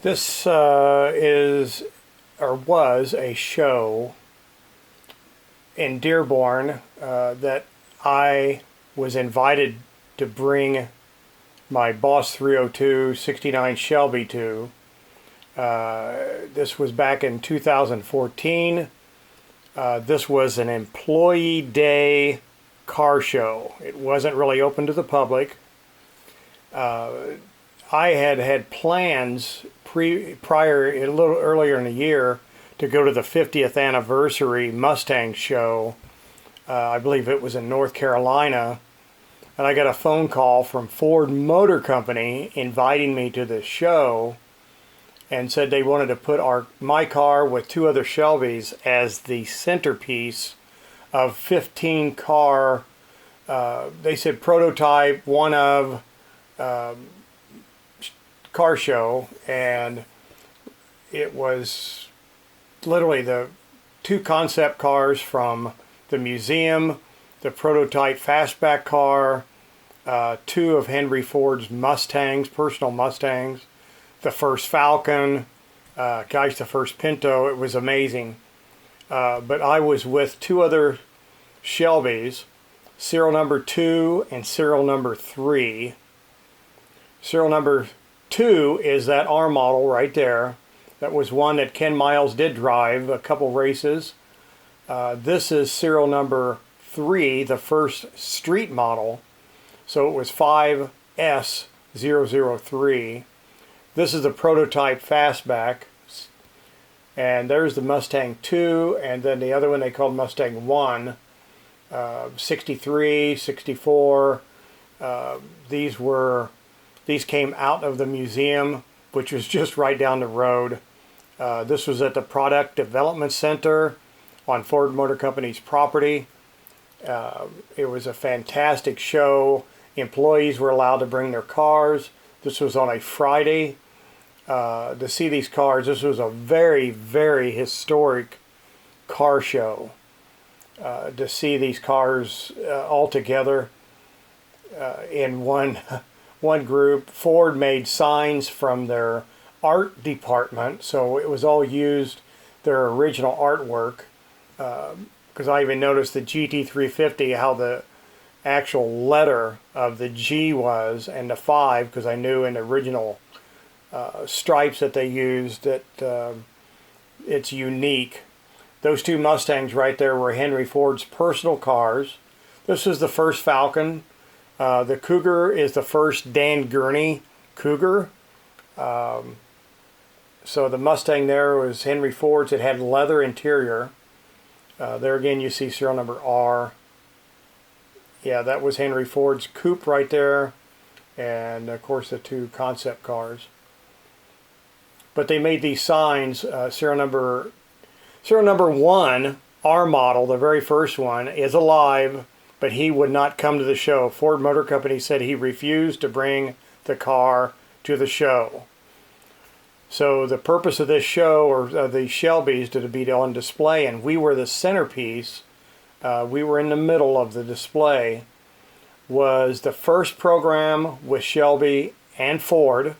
This is or was a show in Dearborn that I was invited to bring my Boss 302 '69 Shelby to. This was back in 2014. This was an employee day car show. It wasn't really open to the public. I had plans prior, a little earlier in the year, to go to the 50th anniversary Mustang show. I believe it was in North Carolina. And I got a phone call from Ford Motor Company inviting me to the show and said they wanted to put my car with two other Shelbys as the centerpiece of 15 car, they said prototype, one of car show, and it was literally the two concept cars from the museum, the prototype fastback car, two of Henry Ford's Mustangs, personal Mustangs, the first Falcon, the first Pinto. It was amazing. But I was with two other Shelbys, serial number 2 and serial number 3. Serial number 2 is that R model right there. That was one that Ken Miles did drive a couple races. This is serial number 3, the first street model. So it was 5S003. This is the prototype fastback. And there's the Mustang 2, and then the other one they called Mustang 1. 63, 64. These came out of the museum, which was just right down the road. This was at the Product Development Center on Ford Motor Company's property. It was a fantastic show. Employees were allowed to bring their cars. This was on a Friday. To see these cars, this was a very, very historic car show. To see these cars all together in one group. Ford made signs from their art department, so it was all used, their original artwork. Because I even noticed the GT350, how the actual letter of the G was and the 5, because I knew in the original stripes that they used that it's unique. Those two Mustangs right there were Henry Ford's personal cars. This is the first Falcon. The Cougar is the first Dan Gurney Cougar. So the Mustang there was Henry Ford's. It had leather interior. There again you see serial number R. Yeah, that was Henry Ford's coupe right there. And of course the two concept cars. But they made these signs, serial number 1, R model, the very first one, is alive, but he would not come to the show. Ford Motor Company said he refused to bring the car to the show. So the purpose of this show, or the Shelbys, to be on display, and we were the centerpiece, we were in the middle of the display, was the first program with Shelby and Ford,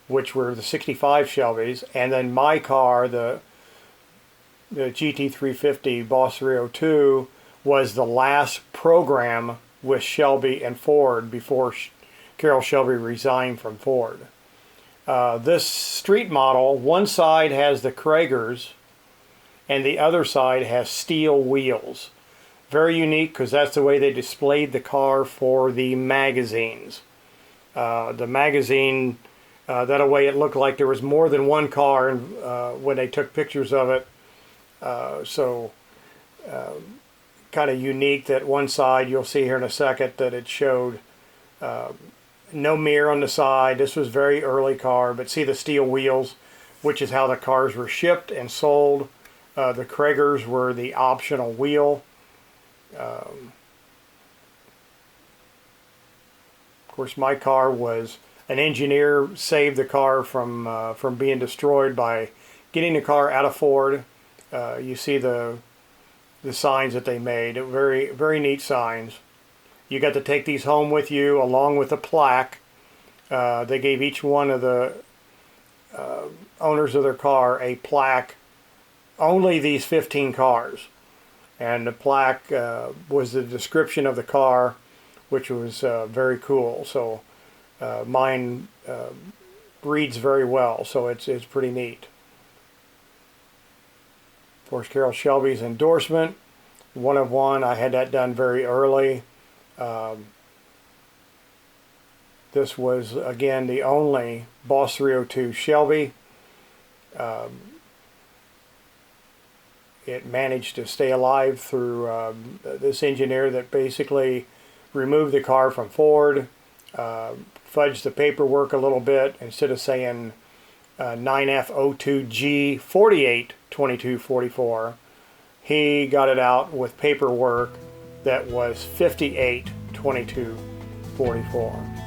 which were the 65 Shelbys, and then my car, the GT350 Boss 302, was the last program with Shelby and Ford before Carroll Shelby resigned from Ford. This street model, one side has the Kragers and the other side has steel wheels. Very unique because that's the way they displayed the car for the magazines. The magazine, that way it looked like there was more than one car when they took pictures of it. Kind of unique that one side, you'll see here in a second, that it showed no mirror on the side. This was very early car, but see the steel wheels, which is how the cars were shipped and sold. The Kragers were the optional wheel. Of course, my car was, an engineer saved the car from being destroyed by getting the car out of Ford. You see the signs that they made. Very, very neat signs. You got to take these home with you along with a plaque. They gave each one of the owners of their car a plaque, only these 15 cars. And the plaque was the description of the car, which was very cool. So mine reads very well, so it's pretty neat. Of course, Carroll Shelby's endorsement, 1 of 1. I had that done very early. This was, again, the only Boss 302 Shelby. It managed to stay alive through this engineer that basically removed the car from Ford, fudged the paperwork a little bit. Instead of saying 9F02G 482244, he got it out with paperwork that was 582244.